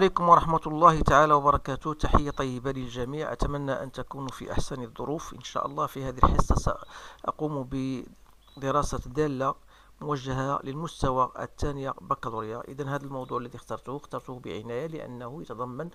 عليكم ورحمة الله تعالى وبركاته. تحية طيبة للجميع، أتمنى أن تكونوا في أحسن الظروف إن شاء الله. في هذه الحصة سأقوم بدراسة دالة موجهة للمستوى الثانية بكالوريا. إذن هذا الموضوع الذي اخترته بعناية لأنه يتضمن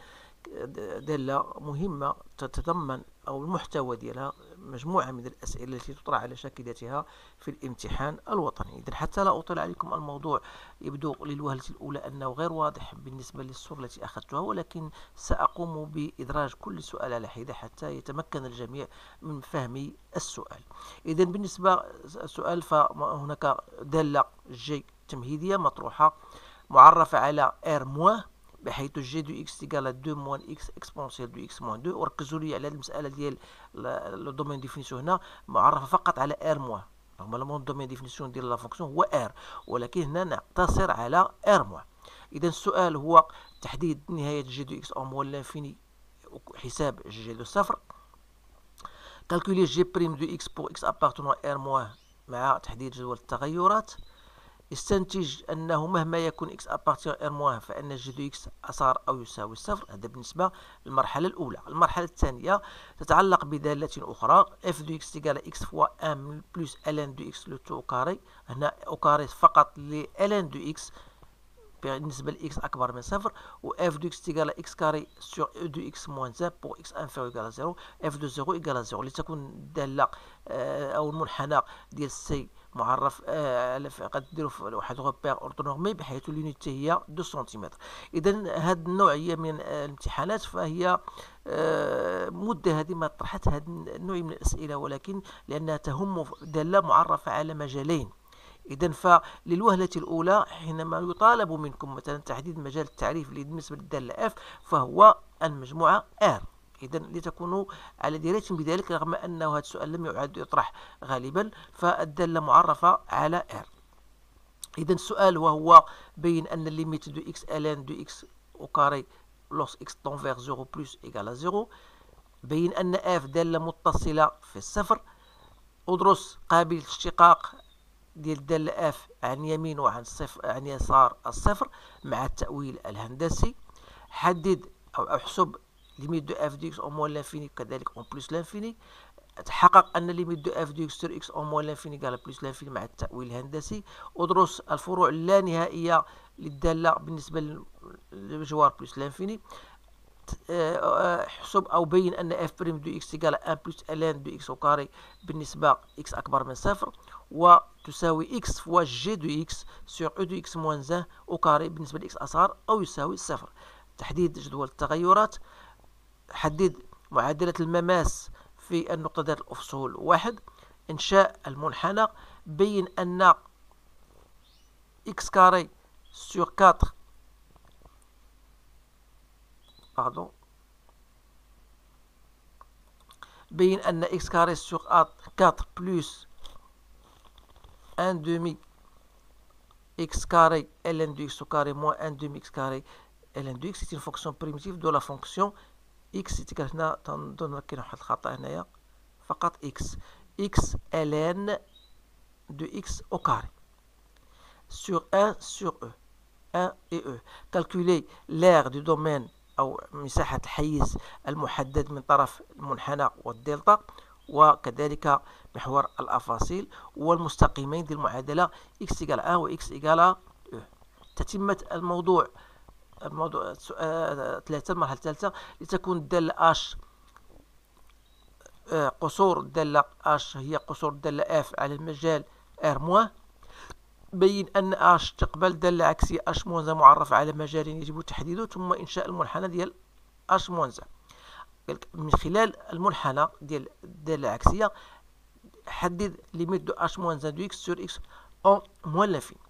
دالة مهمة، تتضمن أو المحتوى ديالها مجموعة من الأسئلة التي تطرح على شاكلتها في الامتحان الوطني. إذن حتى لا أطيل عليكم، الموضوع يبدو للوهلة الأولى أنه غير واضح بالنسبة للصورة التي أخذتها، ولكن سأقوم بإدراج كل سؤال على حدة حتى يتمكن الجميع من فهم السؤال. إذن بالنسبة للسؤال، فهناك دالة جي تمهيدية مطروحة معرفة على R موان، بحيث جي دو اكس تيكال 2 موان اكس اكسبونسيال دو اكس موان 2. وركزوا لي على المسألة ديال لو دومين ديفينيسيون هنا معرفة فقط على R موان. نورمالمون الدومين ديفينيسيون ديال لا فونكسيون هو R، ولكن هنا نقتصر على R موان. إذا السؤال هو تحديد نهاية جي دو اكس أو موان لانفيني، حساب جي دو صفر. كالكولي جي بريم دو اكس بور اكس ابارتونون R موان مع تحديد جدول التغيرات. استنتج أنه مهما يكون x أبارتيغ R موان فإن جي دو x أصغر أو يساوي الصفر. هذا بالنسبة للمرحلة الأولى. المرحلة الثانية تتعلق بدالة أخرى، f دو x تيكال x فوا 1 بلس ln دو x لو تو أو كاري. هنا أو كاري فقط ل ln دو x بالنسبة ل x أكبر من صفر، و f دو x تيكال x كاري سور e دو x موان 1 بور x انفيريور إيكال 0، f دو 0 إيكال 0، لتكون الدالة أو المنحنى ديال سي معرف قد ديروا في واحد غوبير اوردونورمي بحيث اليونيتي هي 2 سنتيمتر. اذا هذه النوعيه من الامتحانات فهي مده هذه ما طرحت هذا النوع من الاسئله، ولكن لانها تهم داله معرفه على مجالين. إذا فللوهلة الأولى حينما يطالب منكم مثلا تحديد مجال التعريف بالنسبة للدالة F فهو المجموعة R. إذا لتكونوا على دراية بذلك، رغم أنه هذا السؤال لم يعد يطرح غالبا، فالدالة معرفة على R. إذا السؤال وهو بين أن الليميت دو إكس ألان دو إكس أو كاري لوس إكس طون فيغ 0 بلس إيكال 0. بين أن F دالة متصلة في الصفر. أدرس قابل الاشتقاق ديال الدالة F عن يمين وعن صفر عن يسار الصفر مع التأويل الهندسي. حدد أو احسب ليميت دو اف دو اكس او موان لانفيني كذلك اون بلس لانفيني. تحقق ان ليميت دو اف دو اكس سور اكس او موان لانفيني قال بلس لانفيني مع التأويل الهندسي. ادرس الفروع اللانهائية للدالة بالنسبة للمجوار بلس لانفيني. احسب او بين ان اف بريم دو اكس تيكال 1 بلس الان دو اكس او كاري بالنسبة اكس اكبر من صفر، وتساوي اكس فوا جي دو اكس سور او دو اكس موان 1 او كاري بالنسبة لاكس اصغر او يساوي صفر. تحديد جدول التغيرات. حدد معادلة المماس في النقطة ذات الأفصول 1. إنشاء المنحنى. بين أن إكس كاري سور 4 بين أن إكس كاري سور 4 بلس 1 demi x carré ln de x au carré moins 1 demi x carré ln de x. c'est une fonction primitive de la fonction x. تيكال هنا تنظن كاين واحد الخطأ هنايا، فقط x ln de x au carré sur 1 sur e 1 et e. calculer l'aire du domaine أو مساحة الحيز المحدد من طرف المنحنى والدلتا، وكذلك محور الأفاصيل والمستقيمين ديال المعادلة x إيكال 1 و x إيكال e. تتمة الموضوع ثلاثة، المرحلة الثالثة، لتكون الدالة h قصور الدالة h هي قصور الدالة f على المجال r موان. بين أن h تقبل دالة عكسية h موان معرفة على مجال يجب تحديده، ثم إنشاء المنحنى ديال h موان. من خلال المنحنى ديال الدالة العكسية حدد ليميت دو h موان 1 دو x سور x اون موان لانفيني.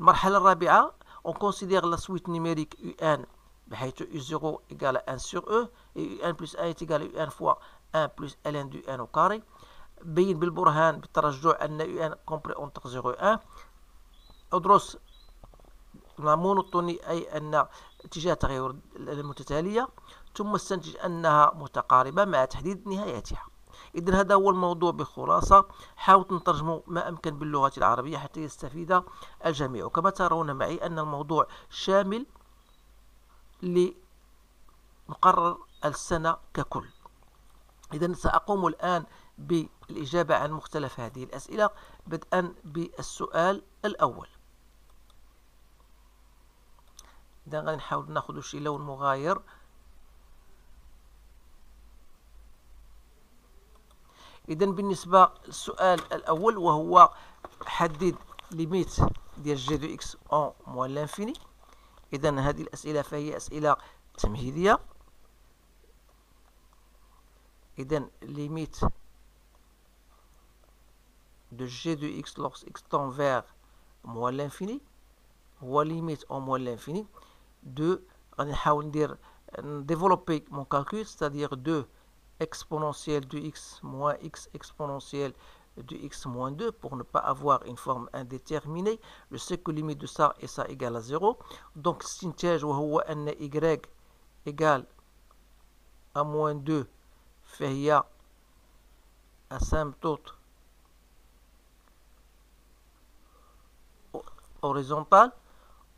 المرحلة الرابعة on considère la suite numérique un بحيث u0 égale 1 sur e et un plus 1 est égal à un fois 1 plus ln du 1 au carré. بين بالبرهان بالترجع أن un compris entre 0 et 1. أدرس la monotonie أي أن اتجاه تغير المتتالية، ثم استنتج أنها متقاربة مع تحديد نهايتها. إذن هذا هو الموضوع بخلاصة. حاولت نترجمه ما أمكن باللغة العربية حتى يستفيد الجميع. وكما ترون معي أن الموضوع شامل لمقرر السنة ككل. إذا سأقوم الآن بالإجابة عن مختلف هذه الأسئلة بدءا بالسؤال الأول. إذا غادي نحاول ناخذ شي لون مغاير. إذا بالنسبة للسؤال الأول وهو حدد ليميت ديال جي دو إكس أون موان لانفيني. إذا هذه الأسئلة فهي أسئلة تمهيدية. إذا ليميت de g de x lorsque x tend vers moins l'infini هو limite en moins l'infini de غادي نحاول ندير développer mon calcul, c'est-à-dire 2 exponentielle de x moins x exponentielle de x moins 2 pour ne pas avoir une forme indéterminée. Je sais que limite de ça et ça égale à 0. Donc استنتاج وهو أن y égale à moins 2 فهي asymptote horizontal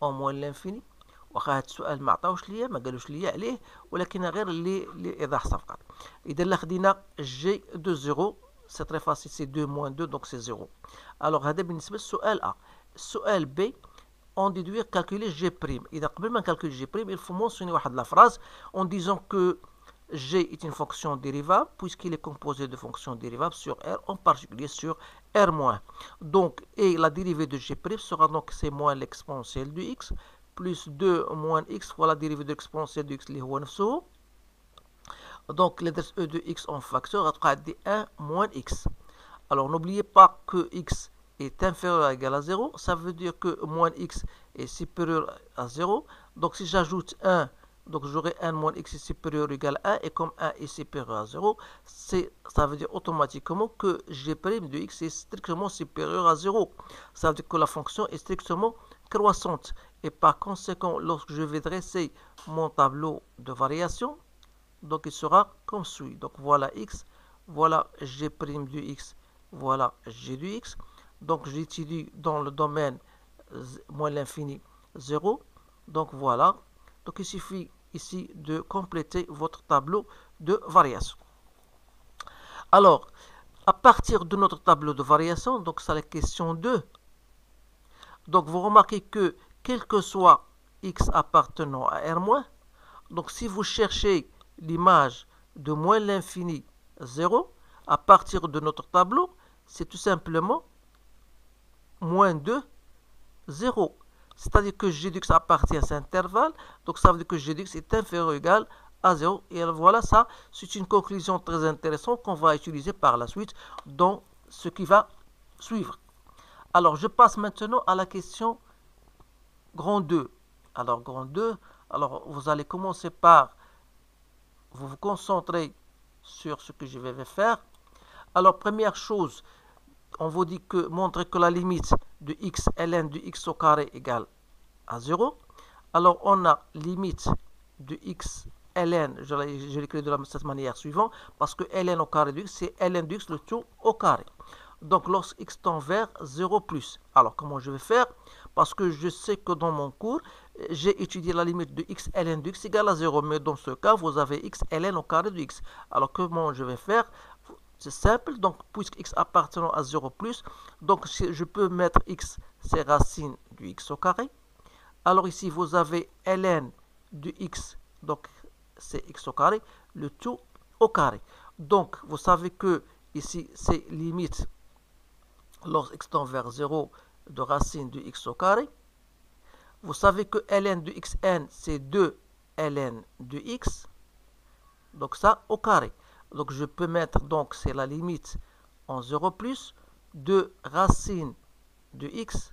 en moins l'infini. واخا هاد السؤال ما عطاوش ليا ما قالوش ليا عليه ولكن غير لإيضاح فقط. إذا لا خدينا جي دو 0 سي تري فاسيل سي 2 موان 2 دونك سي 0. الوغ هذا بالنسبة للسؤال A. السؤال B on déduire calculer G'. إذا قبل ما نكالكولي G', il faut mentionner واحد la phrase en disant que G est une fonction dérivable puisqu'il est composé de fonctions dérivables sur R, en particulier sur R-. Donc, et la dérivée de G' sera donc c'est moins l'exponentielle de X plus 2 moins X fois la dérivée de l'exponentielle de X اللي هو نفسه. Donc, l'adresse E de X en facteur غتبقى عندي 1 moins X. Alors, n'oubliez pas que X est inférieur ou égal à 0. Ça veut dire que moins X est supérieur à 0. Donc, si j'ajoute 1, donc j'aurai 1 moins X est supérieur ou égal à 1. Et comme 1 est supérieur à 0, ça veut dire automatiquement que G' de X est strictement supérieur à 0. Ça veut dire que la fonction est strictement croissante. Et par conséquent, lorsque je vais dresser mon tableau de variation, donc il sera comme suit. Donc voilà X, voilà G' de X, voilà G de X. Donc j'étudie dans le domaine moins l'infini 0. Donc voilà. Donc il suffit ici de compléter votre tableau de variation. Alors, à partir de notre tableau de variation, donc c'est la question 2. Donc vous remarquez que quel que soit x appartenant à R-, donc si vous cherchez l'image de moins l'infini 0, à partir de notre tableau, c'est tout simplement moins 2, 0. C'est-à-dire que g de x appartient à cet intervalle, donc ça veut dire que g de x est inférieur ou égal à 0. Et voilà, ça, c'est une conclusion très intéressante qu'on va utiliser par la suite dans ce qui va suivre. Alors, je passe maintenant à la question grand 2. Alors, grand 2, alors vous allez commencer par vous concentrer sur ce que je vais faire. Alors, première chose, on vous dit que montrer que la limite de x ln de x au carré égale à 0. Alors, on a limite de x ln, je l'écris de cette manière suivante, parce que ln au carré de x, c'est ln de x le tout au carré. Donc, lorsque x tend vers 0 plus. Alors, comment je vais faire? Parce que je sais que dans mon cours, j'ai étudié la limite de x ln de x égale à 0. Mais dans ce cas, vous avez x ln au carré de x. Alors, comment je vais faire? C'est simple. Donc, puisque x appartenant à 0 plus, donc je peux mettre x, c'est racine du x au carré. Alors, ici, vous avez ln de x, donc c'est x au carré, le tout au carré. Donc, vous savez que ici, c'est limite lorsque x tend vers 0 de racine de x au carré. Vous savez que ln de xn, c'est 2 ln de x. Donc ça, au carré. Donc je peux mettre, donc c'est la limite en 0 plus, 2 racine de x,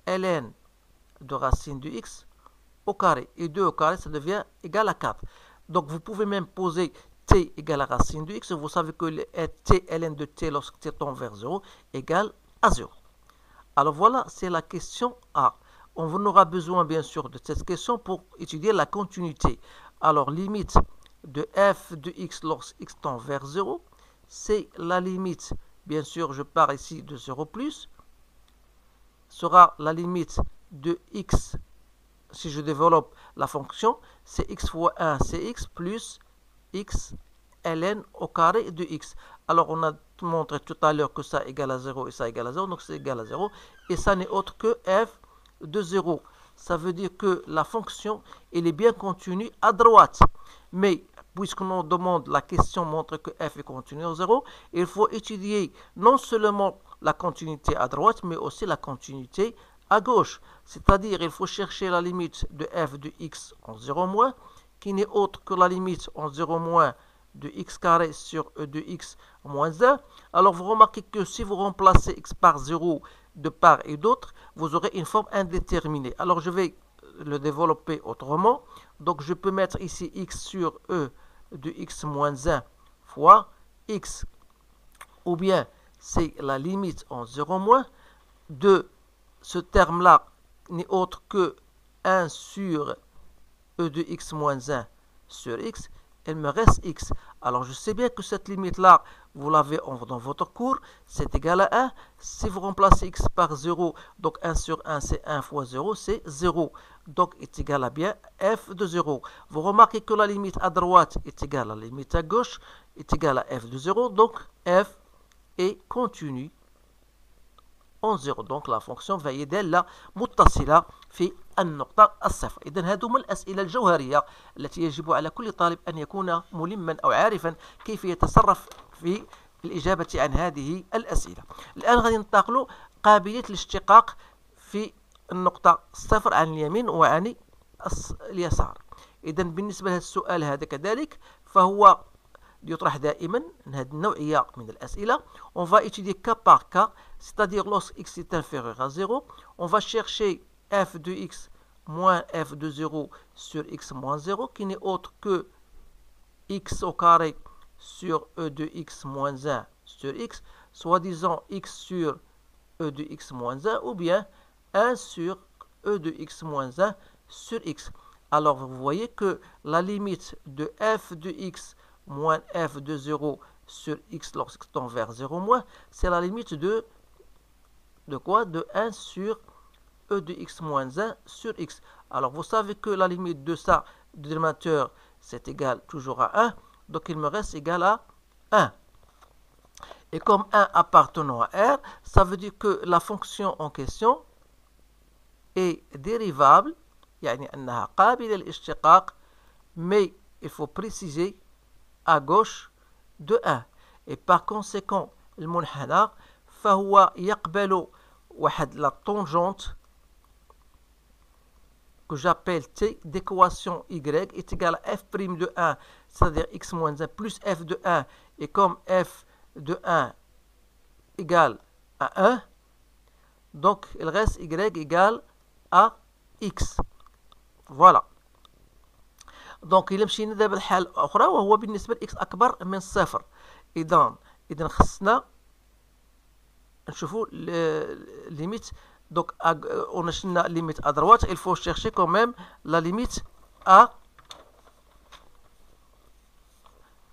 ln de racine de x au carré. Et 2 au carré, ça devient égal à 4. Donc vous pouvez même poser t égale à racine de x. Vous savez que t ln de t lorsque t tend vers 0 égale à 0. Alors voilà, c'est la question A. On aura besoin bien sûr de cette question pour étudier la continuité. Alors limite de f de x lorsque x tend vers 0, c'est la limite, bien sûr je pars ici de 0 plus, sera la limite de x si je développe la fonction, c'est x fois 1, c'est x plus x ln au carré de x. Alors, on a montré tout à l'heure que ça égale à 0 et ça égale à 0, donc c'est égal à 0. Et ça n'est autre que f de 0. Ça veut dire que la fonction, elle est bien contenue à droite. Mais, puisqu'on demande, la question montre que f est continu à 0, il faut étudier non seulement la continuité à droite, mais aussi la continuité à gauche. C'est-à-dire, il faut chercher la limite de f de x en 0 moins, qui n'est autre que la limite en 0 moins de x carré sur e de x moins 1. Alors, vous remarquez que si vous remplacez x par 0 de part et d'autre, vous aurez une forme indéterminée. Alors, je vais le développer autrement. Donc, je peux mettre ici x sur e de x moins 1 fois x, ou bien c'est la limite en 0 moins de ce terme-là n'est autre que 1 sur e de x moins 1 sur x, il me reste x. Alors, je sais bien que cette limite-là, vous l'avez dans votre cours, c'est égal à 1. Si vous remplacez x par 0, donc 1 sur 1, c'est 1 fois 0, c'est 0. Donc, est égal à bien f de 0. Vous remarquez que la limite à droite est égale à la limite à gauche, est égale à f de 0. Donc, f est continu en 0. Donc, la fonction فهي دالة متصلة في النقطة الصفر. إذن هذه من الأسئلة الجوهرية التي يجب على كل طالب أن يكون ملما أو عارفا كيف يتصرف في الإجابة عن هذه الأسئلة. الآن غادي ننتقلوا قابلية الاشتقاق في النقطة الصفر عن اليمين وعن اليسار. إذن بالنسبة لهذا السؤال هذا كذلك فهو يطرح دائما من هذه النوعية من الأسئلة. On va étudier cas par cas, c'est-à-dire lorsque x est inférieur à 0, on va chercher f de x moins f de 0 sur x moins 0, qui n'est autre que x au carré sur e de x moins 1 sur x, soi-disant x sur e de x moins 1, ou bien 1 sur e de x moins 1 sur x. Alors, vous voyez que la limite de f de x moins f de 0 sur x lorsqu'il tend vers 0 moins, c'est la limite de quoi? De 1 sur e de x moins 1 sur x. Alors, vous savez que la limite de ça, du dénominateur, c'est égal toujours à 1. Donc, il me reste égal à 1. Et comme 1 appartenant à R, ça veut dire que la fonction en question est dérivable, يعني أنها قابلة للاشتقاق, mais il faut préciser à gauche de 1. Et par conséquent, المنحنى فهو يقبل واحد la tangente que j'appelle T d'équation Y est égal à f' de 1, c'est-à-dire x moins 1 plus f de 1. Et comme f de 1 égale à 1, donc il reste y égale à x. Voilà. دونك إلا مشينا دابا لحالة أخرى وهو بالنسبة لإكس أكبر من صفر. إذا خصنا نشوفوا ليميت. Donc, on a la limite à droite, il faut chercher quand même la limite à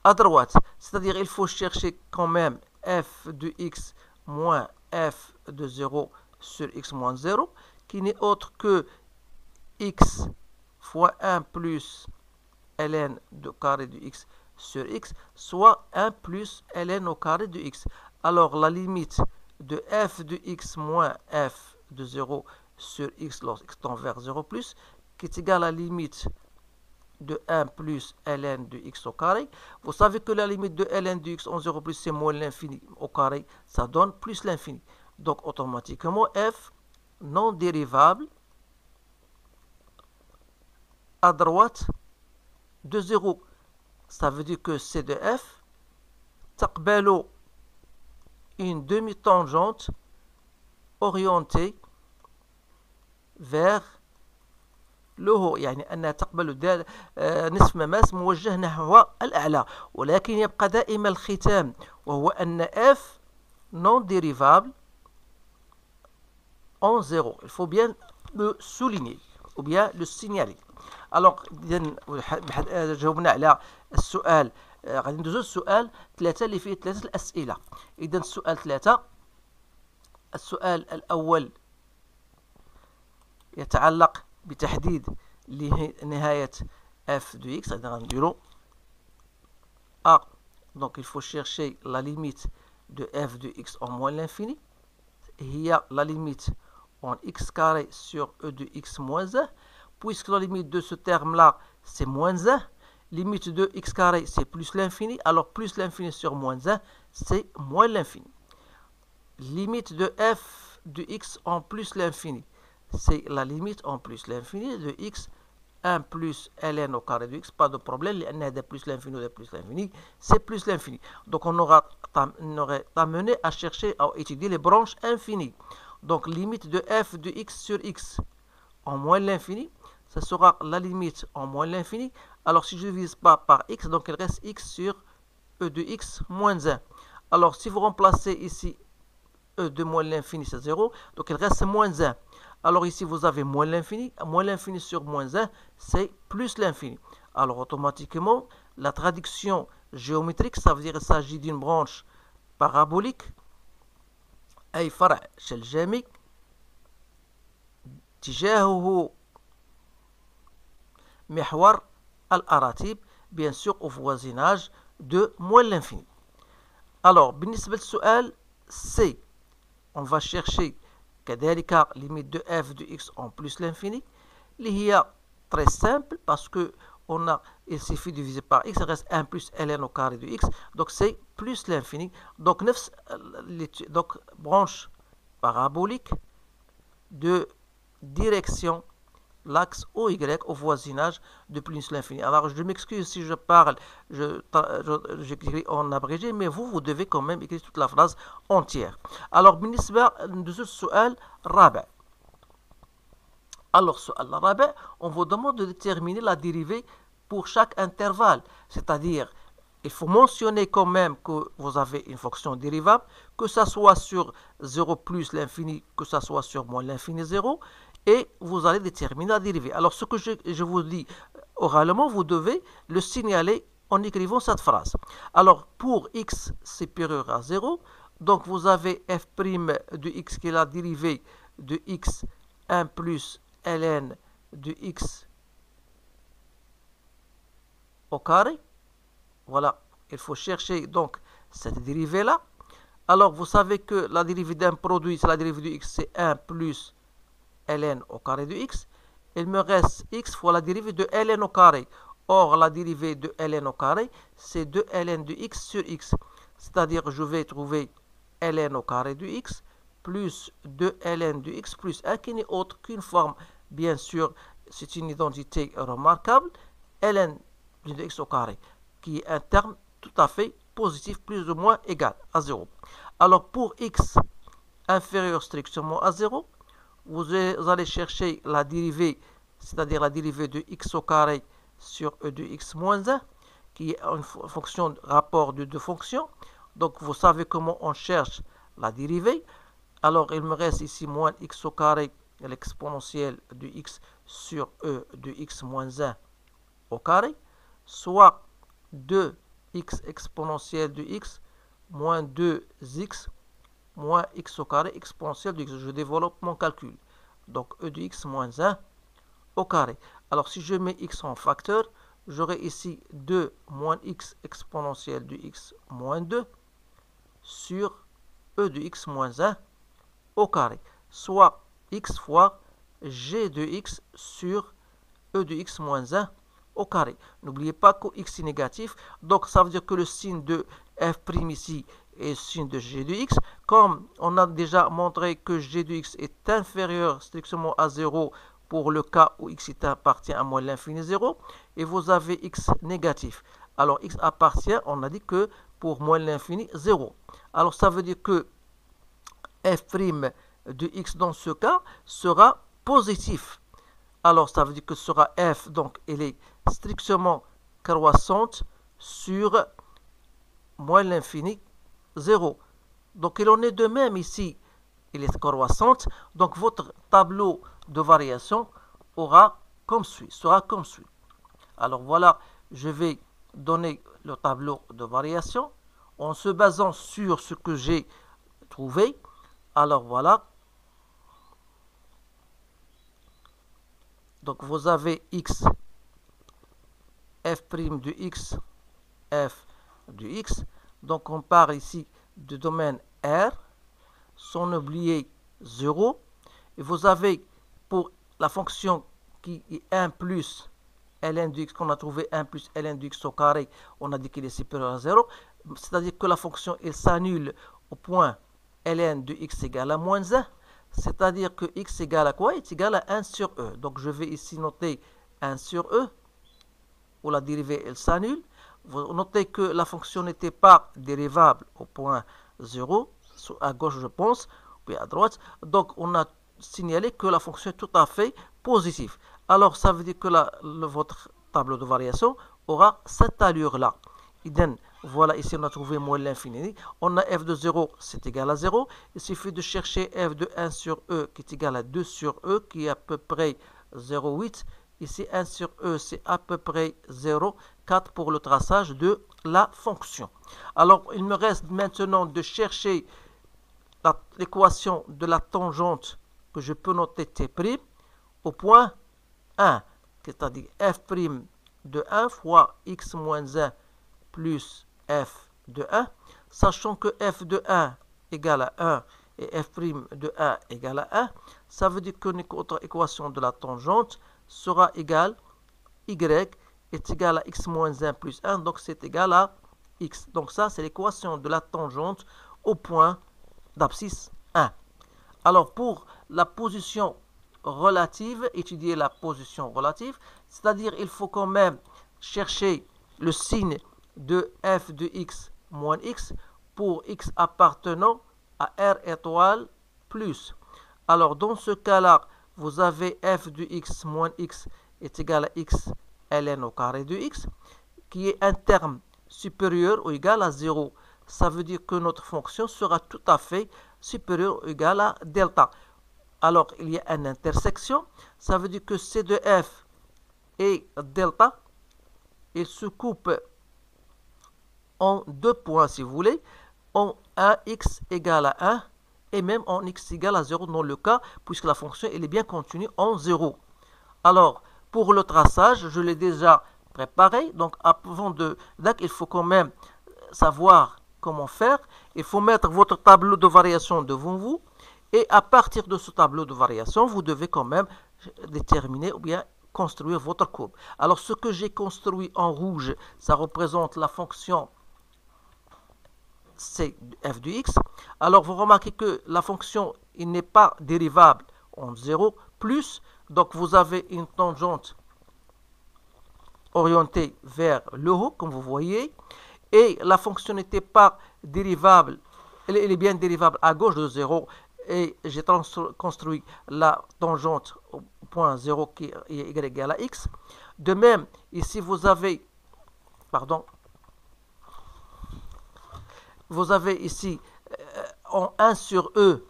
droite. C'est-à-dire, il faut chercher quand même f de x moins f de 0 sur x moins 0, qui n'est autre que x fois 1 plus ln de carré de x sur x, soit 1 plus ln au carré de x. Alors, la limite de f de x moins f de 0 sur x lorsque tend vers 0 plus, qui est égal à la limite de 1 plus ln de x au carré. Vous savez que la limite de ln de x en 0 plus, c'est moins l'infini au carré, ça donne plus l'infini. Donc, automatiquement, f non dérivable à droite de 0. Ça veut dire que c de f تقبل une demi-tangente orientée vers le haut, يعني أنها تقبل نصف مماس موجه نحو الأعلى. ولكن يبقى دائما الختام وهو أن f non dérivable en 0. Il faut bien le souligner ou bien le signaler. Alors, جاوبنا على السؤال. غادي ندوزو السؤال 3 اللي فيه 3 الأسئلة. إذا السؤال 3، السؤال الأول يتعلق بتحديد نهاية f de x. C'est-à-dire A. Donc il faut chercher la limite de f de x en moins l'infini. Il y a la limite en x carré sur e de x moins 1. Puisque la limite de ce terme-là, c'est moins 1. Limite de x carré, c'est plus l'infini. Alors plus l'infini sur moins 1, c'est moins l'infini. Limite de f de x en plus l'infini. C'est la limite en plus l'infini de x 1 plus ln au carré de x. Pas de problème. L plus l'infini ou plus l'infini, c'est plus l'infini. Donc on aurait amené à chercher, à étudier les branches infinies. Donc limite de f de x sur x en moins l'infini, ça sera la limite en moins l'infini. Alors si je ne divise pas par x, donc il reste x sur e de x moins 1. Alors si vous remplacez ici e de moins l'infini, c'est 0, donc il reste moins 1. Alors ici vous avez moins l'infini sur moins 1, c'est plus l'infini. Alors automatiquement, la traduction géométrique, ça veut dire qu'il s'agit d'une branche parabolique, أي فرع شلجامي تجاهه محور الأراتب, bien sûr au voisinage de moins l'infini. Alors بالنسبة للسؤال C, on va chercher كذلك limite de f de x en plus l'infini, اللي هي très simple parce que il suffit de diviser par x, il reste 1 plus ln au carré de x, donc c'est plus l'infini. Donc, branche parabolique de direction, l'axe OY au voisinage de plus l'infini. Alors, je m'excuse si je parle, j'écris en abrégé, mais vous devez quand même écrire toute la phrase entière. Alors, بالنسبة للسؤال الرابع. Alors, on vous demande de déterminer la dérivée pour chaque intervalle. C'est-à-dire, il faut mentionner quand même que vous avez une fonction dérivable, que ça soit sur 0 plus l'infini, que ça soit sur moins l'infini 0, et vous allez déterminer la dérivée. Alors, ce que je vous dis oralement, vous devez le signaler en écrivant cette phrase. Alors, pour x supérieur à 0, donc vous avez f' de x qui est la dérivée de x 1 plus ln de x au carré. Voilà, il faut chercher donc cette dérivée-là. Alors, vous savez que la dérivée d'un produit, c'est la dérivée de x, c'est 1 plus ln au carré de x. Il me reste x fois la dérivée de ln au carré. Or, la dérivée de ln au carré, c'est 2 ln de x sur x. C'est-à-dire, je vais trouver ln au carré de x plus 2 ln de x plus 1 qui n'est autre qu'une forme. Bien sûr, c'est une identité remarquable, ln de x au carré, qui est un terme tout à fait positif, plus ou moins égal à 0. Alors, pour x inférieur strictement à 0, vous allez chercher la dérivée, c'est-à-dire la dérivée de x au carré sur e de x moins 1, qui est une fonction de rapport de deux fonctions. Donc, vous savez comment on cherche la dérivée. Alors, il me reste ici moins x au carré, l'exponentielle de x sur e de x moins 1 au carré, soit 2x exponentielle de x moins 2x moins x au carré exponentielle de x. Je développe mon calcul. Donc, e de x moins 1 au carré. Alors, si je mets x en facteur, j'aurai ici 2 moins x exponentielle de x moins 2 sur e de x moins 1 au carré, soit x fois g de x sur e de x moins 1 au carré. N'oubliez pas que x est négatif, donc ça veut dire que le signe de f' ici est le signe de g de x. Comme on a déjà montré que g de x est inférieur strictement à 0 pour le cas où x appartient à moins l'infini 0, et vous avez x négatif. Alors x appartient, on a dit que pour moins l'infini 0. Alors ça veut dire que f' de x dans ce cas sera positif. Alors ça veut dire que ce sera f, donc elle est strictement croissante sur moins l'infini 0. Donc il en est de même ici, elle est croissante. Donc votre tableau de variation sera comme suit. Alors voilà, je vais donner le tableau de variation en se basant sur ce que j'ai trouvé. Alors voilà. Donc vous avez x, f' de x, f de x. Donc on part ici du domaine R, sans oublier 0. Et vous avez pour la fonction qui est 1 plus ln de x, qu'on a trouvé 1 plus ln de x au carré, on a dit qu'il est supérieur à 0. C'est-à-dire que la fonction, elle s'annule au point ln de x égale à moins 1. C'est-à-dire que x égale à quoi? Est égal à 1 sur e. Donc je vais ici noter 1 sur e, où la dérivée, elle s'annule. Vous notez que la fonction n'était pas dérivable au point 0, à gauche je pense, puis à droite. Donc on a signalé que la fonction est tout à fait positive. Alors ça veut dire que votre tableau de variation aura cette allure-là. Voilà, ici on a trouvé moins l'infini. On a f de 0, c'est égal à 0. Il suffit de chercher f de 1 sur e qui est égal à 2 sur e, qui est à peu près 0,8. Ici 1 sur e, c'est à peu près 0,4 pour le traçage de la fonction. Alors il me reste maintenant de chercher l'équation de la tangente que je peux noter t' au point 1, c'est-à-dire f' de 1 fois x moins 1 plus f de 1, sachant que f de 1 égale à 1 et f' de 1 égale à 1, ça veut dire que notre équation de la tangente sera égale y est égal à x moins 1 plus 1, donc c'est égal à x. Donc ça, c'est l'équation de la tangente au point d'abscisse 1. Alors pour la position relative, étudier la position relative, c'est-à-dire il faut quand même chercher le signe de f de x moins x pour x appartenant à R étoile plus. Alors dans ce cas-là, vous avez f de x moins x est égal à x ln au carré de x, qui est un terme supérieur ou égal à 0. Ça veut dire que notre fonction sera tout à fait supérieure ou égale à delta. Alors, il y a une intersection. Ça veut dire que C de f et delta, ils se coupent en 2 points, si vous voulez, en 1x égale à 1 et même en x égale à 0 dans le cas, puisque la fonction elle est bien contenue en 0. Alors, pour le traçage, je l'ai déjà préparé. Donc, avant il faut quand même savoir comment faire. Il faut mettre votre tableau de variation devant vous. Et à partir de ce tableau de variation, vous devez quand même déterminer ou bien construire votre courbe. Alors, ce que j'ai construit en rouge, ça représente la fonction c f de x. Alors, vous remarquez que la fonction n'est pas dérivable en 0 plus. Donc, vous avez une tangente orientée vers le haut, comme vous voyez. Et la fonction n'était pas dérivable. Elle est bien dérivable à gauche de 0. Et j'ai construit la tangente au point 0 qui est y égale à x. De même, ici, vous avez ici en 1 sur e.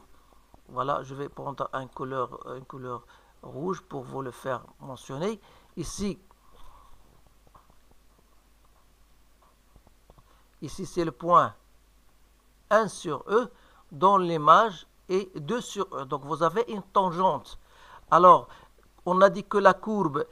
Voilà, je vais prendre une couleur rouge pour vous le faire mentionner. Ici c'est le point 1 sur e dont l'image est 2 sur e. Donc vous avez une tangente. Alors, on a dit que la courbe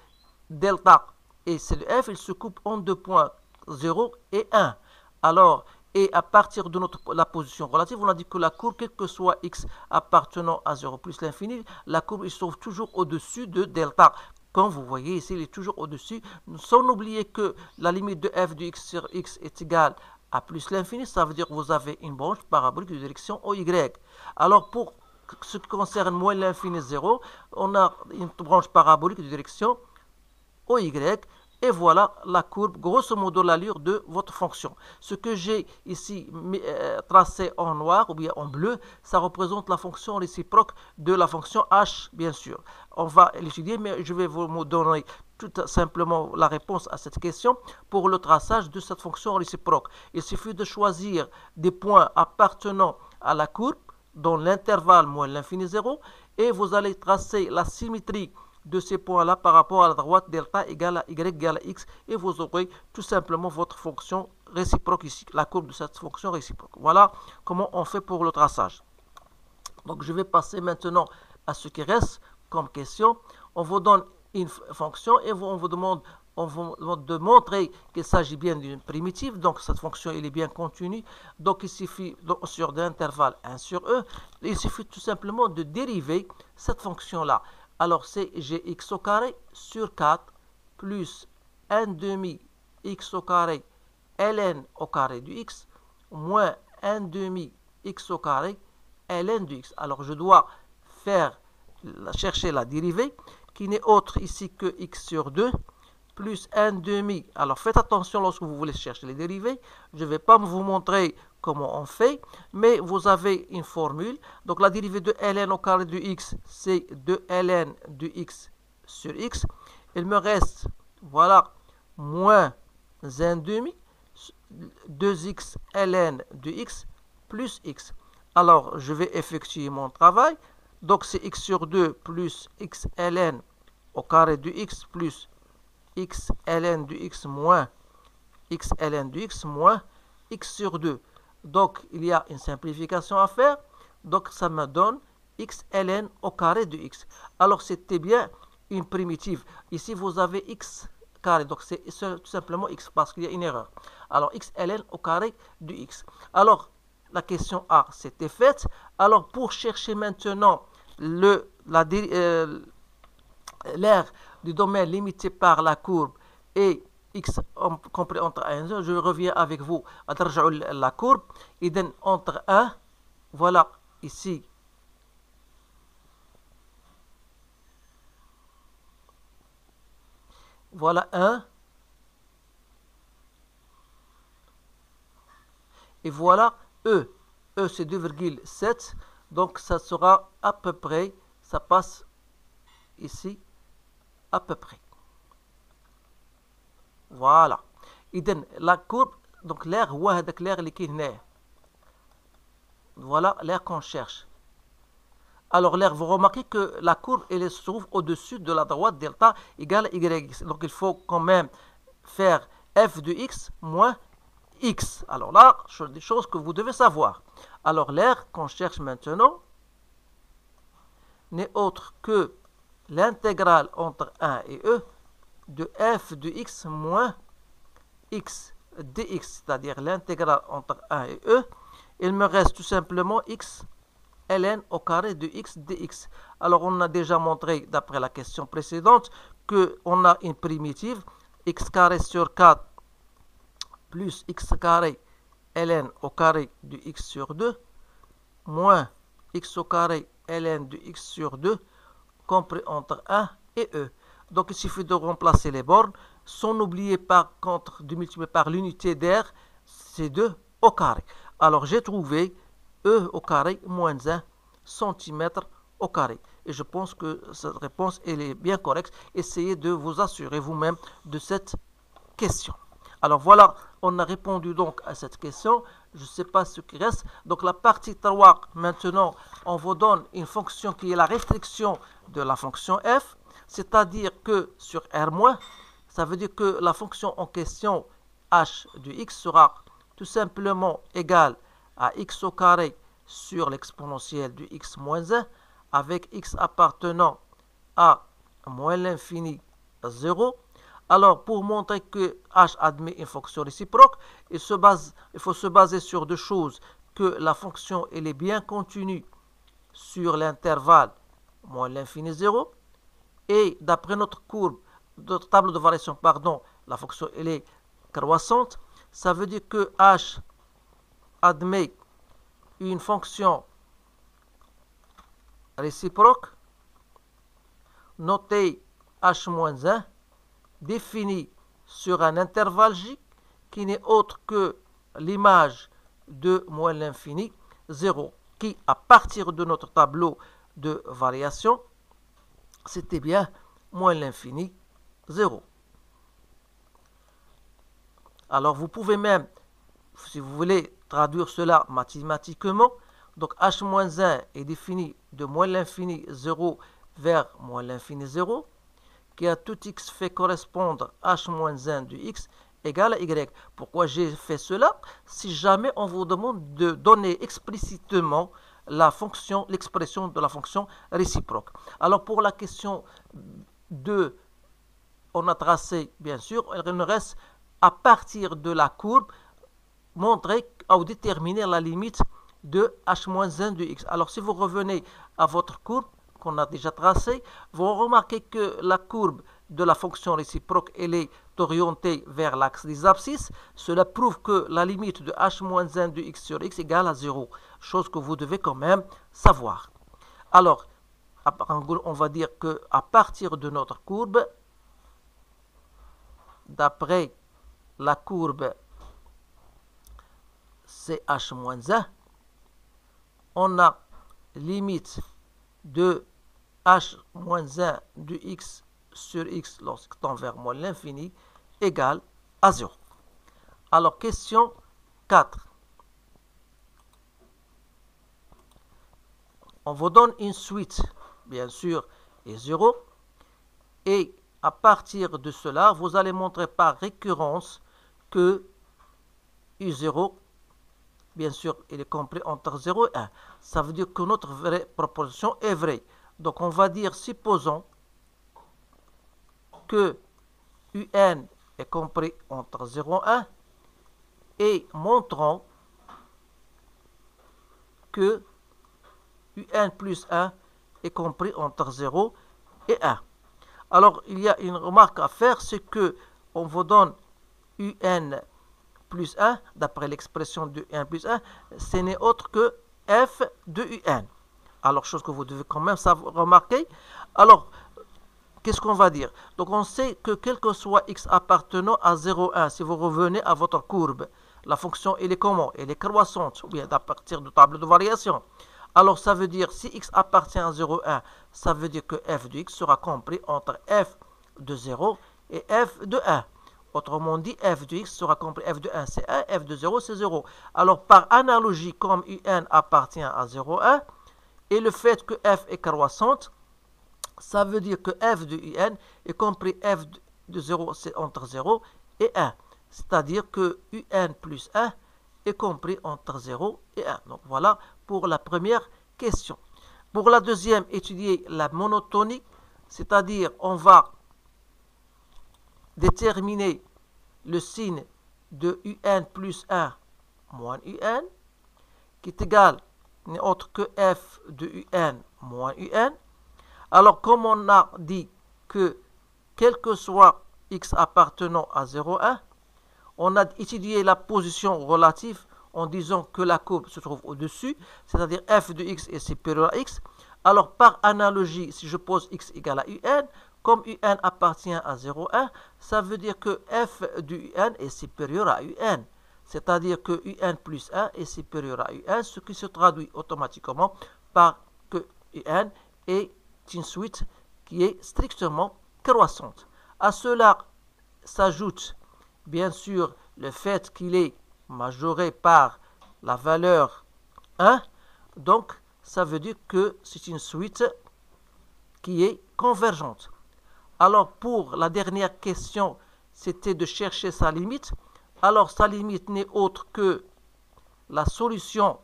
delta et c'est le f, il se coupe en 2 points, 0 et 1. Alors, et à partir de la position relative, on a dit que la courbe, quel que soit x appartenant à 0 plus l'infini, la courbe il se trouve toujours au-dessus de delta. Comme vous voyez ici, il est toujours au-dessus. Sans oublier que la limite de f de x sur x est égale à plus l'infini, ça veut dire que vous avez une branche parabolique de direction OY. Alors, pour ce qui concerne moins l'infini 0, on a une branche parabolique de direction OY. Et voilà la courbe, grosso modo l'allure de votre fonction. Ce que j'ai ici tracé en noir ou bien en bleu, ça représente la fonction réciproque de la fonction h, bien sûr. On va l'étudier, mais je vais vous donner tout simplement la réponse à cette question pour le traçage de cette fonction réciproque. Il suffit de choisir des points appartenant à la courbe dans l'intervalle moins l'infini 0 et vous allez tracer la symétrie de ces points-là par rapport à la droite delta égale à y égale à x et vous aurez tout simplement votre fonction réciproque ici, la courbe de cette fonction réciproque. Voilà comment on fait pour le traçage. Donc je vais passer maintenant à ce qui reste comme question. On vous donne une fonction et on vous demande de montrer qu'il s'agit bien d'une primitive, donc cette fonction elle est bien continue, donc il suffit sur l'intervalle 1 sur e, il suffit tout simplement de dériver cette fonction là. Alors c'est gx au carré sur 4 plus 1 demi x au carré ln au carré du x moins 1 demi x au carré ln du x. Alors je dois chercher la dérivée qui n'est autre ici que x sur 2 plus 1 demi. Alors faites attention lorsque vous voulez chercher les dérivés. Je ne vais pas vous montrer comment on fait, mais vous avez une formule. Donc la dérivée de ln au carré du x, c'est 2ln du x sur x. Il me reste, voilà, moins 1 demi, 2x ln du x plus x. Alors je vais effectuer mon travail. Donc c'est x sur 2 plus x ln au carré du x plus x ln du x moins x ln du x moins x sur 2. Donc il y a une simplification à faire. Donc ça me donne x ln au carré de x. Alors c'était bien une primitive. Ici vous avez x carré. Donc c'est tout simplement x parce qu'il y a une erreur. Alors x ln au carré de x. Alors la question A c'était faite. Alors pour chercher maintenant l'aire du domaine limité par la courbe et x compris entre 1 et 1, je reviens avec vous à la courbe. Et donc entre 1, voilà ici, voilà 1, et voilà E. E c'est 2,7, donc ça sera à peu près, ça passe ici à peu près. Voilà. إذن la courbe, donc l'air هو هذاك l'air اللي كاين هنايا. Voilà l'air qu'on cherche. Alors l'air, vous remarquez que la courbe elle se trouve au-dessus de la droite delta égale yx. Donc il faut quand même faire f de x moins x. Alors là, des choses que vous devez savoir. Alors l'air qu'on cherche maintenant n'est autre que l'intégrale entre 1 et e de f de x moins x dx, c'est-à-dire l'intégrale entre 1 et e. Il me reste tout simplement x ln au carré de x dx. Alors on a déjà montré d'après la question précédente qu'on a une primitive x carré sur 4 plus x carré ln au carré de x sur 2 moins x au carré ln de x sur 2 compris entre 1 et e. Donc il suffit de remplacer les bornes sans oublier par contre de multiplier par l'unité d'air, c'est 2 au carré. Alors j'ai trouvé e au carré moins 1 cm au carré. Et je pense que cette réponse elle est bien correcte. Essayez de vous assurer vous-même de cette question. Alors voilà, on a répondu donc à cette question. Je ne sais pas ce qui reste. Donc la partie 3, maintenant, on vous donne une fonction qui est la restriction de la fonction f. C'est-à-dire que sur R-, ça veut dire que la fonction en question h de x sera tout simplement égale à x au carré sur l'exponentielle de x moins 1 avec x appartenant à moins l'infini 0. Alors, pour montrer que h admet une fonction réciproque, il faut se baser sur deux choses. Que la fonction elle est bien continue sur l'intervalle moins l'infini 0. Et d'après notre courbe, notre tableau de variation, pardon, la fonction elle est croissante. Ça veut dire que h admet une fonction réciproque notée h-1 définie sur un intervalle j qui n'est autre que l'image de moins l'infini 0 qui, à partir de notre tableau de variation, c'était bien moins l'infini 0. Alors vous pouvez même, si vous voulez, traduire cela mathématiquement. Donc h-1 est défini de moins l'infini 0 vers moins l'infini 0, qui à tout x fait correspondre h-1 de x égale à y. Pourquoi j'ai fait cela? Si jamais on vous demande de donner explicitement l'expression de la fonction réciproque. Alors pour la question 2 on a tracé, bien sûr, il nous reste à partir de la courbe, montrer ou déterminer la limite de h-1 de x. Alors si vous revenez à votre courbe qu'on a déjà tracée, vous remarquez que la courbe de la fonction réciproque elle est orientée vers l'axe des abscisses. Cela prouve que la limite de h-1 de x sur x égale à 0, chose que vous devez quand même savoir. Alors, on va dire qu'à partir de notre courbe, d'après la courbe CH-1, on a limite de h-1 de x sur x lorsque tend vers moins l'infini égale à 0. Alors, question 4. On vous donne une suite, bien sûr, et 0. Et à partir de cela, vous allez montrer par récurrence que U0, bien sûr, il est compris entre 0 et 1. Ça veut dire que notre vraie proposition est vraie. Donc, on va dire, supposons que UN est compris entre 0 et 1 et montrons que UN plus 1 est compris entre 0 et 1. Alors, il y a une remarque à faire, c'est que on vous donne UN plus 1, d'après l'expression de UN plus 1, ce n'est autre que F de UN. Alors, chose que vous devez quand même remarquer. Alors, qu'est-ce qu'on va dire? Donc, on sait que quel que soit x appartenant à 0, 1, si vous revenez à votre courbe, la fonction, elle est comment? Elle est croissante, ou bien à partir de table de variation. Alors, ça veut dire, si x appartient à 0, 1, ça veut dire que f de x sera compris entre f de 0 et f de 1. Autrement dit, f de x sera compris, f de 1 c'est 1, f de 0 c'est 0. Alors, par analogie, comme un appartient à 0, 1, et le fait que f est croissante, ça veut dire que f de un est compris f de 0 c'est entre 0 et 1. C'est-à-dire que un plus 1 est compris entre 0 et 1. Donc voilà pour la première question. Pour la deuxième, étudier la monotonie, c'est-à-dire on va déterminer le signe de un plus 1 moins un, qui est égal n'est autre que f de un moins un. Alors, comme on a dit que quel que soit x appartenant à 0, 1, on a étudié la position relative en disant que la courbe se trouve au-dessus, c'est-à-dire f de x est supérieur à x. Alors, par analogie, si je pose x égale à un, comme un appartient à 0, 1, ça veut dire que f de un est supérieur à un. C'est-à-dire que un plus 1 est supérieur à un, ce qui se traduit automatiquement par que un est une suite qui est strictement croissante. À cela s'ajoute bien sûr le fait qu'il est majoré par la valeur 1. Donc, ça veut dire que c'est une suite qui est convergente. Alors, pour la dernière question, c'était de chercher sa limite. Alors, sa limite n'est autre que la solution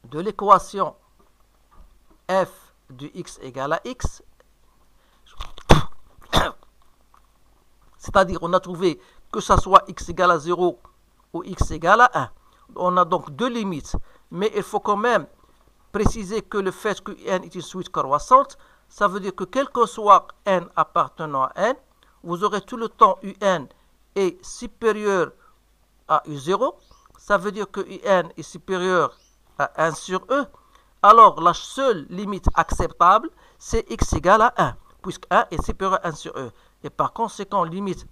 de l'équation f de x égale à x. C'est-à-dire, on a trouvé que ce soit x égale à 0 ou x égale à 1. On a donc deux limites. Mais il faut quand même préciser que le fait que n est une suite croissante, ça veut dire que quel que soit n appartenant à n, vous aurez tout le temps un est supérieur à u0. Ça veut dire que un est supérieur à 1 sur e. Alors, la seule limite acceptable, c'est x égale à 1, puisque 1 est supérieur à 1 sur e. Et par conséquent, limite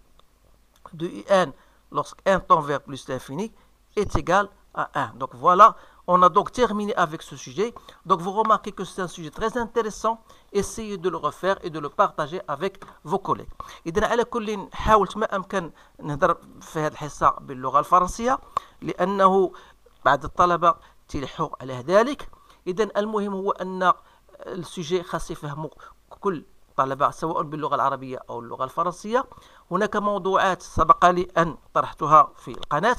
de un lorsque 1 tend vers plus l'infini est égal à 1. Donc voilà, on a donc terminé avec ce sujet. Donc vous remarquez que c'est un sujet très intéressant. Essayez de le refaire et de le partager avec vos collègues. إذن على كل حاولت ما أمكن نهضر في هذه الحصة باللغة الفرنسية لأنه بعض الطلبة تلحوا على ذلك. إذن المهم هو أن السوجي خاص يفهموا كل طلبة سواء باللغة العربية أو اللغة الفرنسية. هناك موضوعات سبق لي أن طرحتها في القناة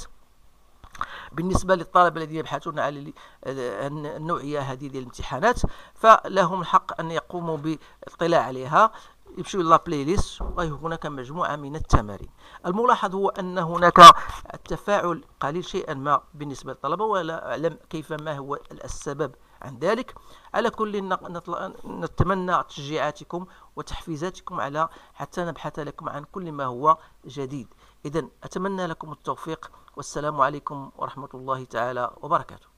بالنسبة للطلبة الذين يبحثون على النوعية هذه ديال الامتحانات، فلهم الحق أن يقوموا بالاطلاع عليها. يمشيو لا بلاي ليست وهناك مجموعة من التمارين. الملاحظ هو أن هناك التفاعل قليل شيئا ما بالنسبة للطلبة، ولا أعلم كيف ما هو السبب عن ذلك. على كل نتمنى تشجيعاتكم وتحفيزاتكم على حتى نبحث لكم عن كل ما هو جديد. إذن أتمنى لكم التوفيق، والسلام عليكم ورحمة الله تعالى وبركاته.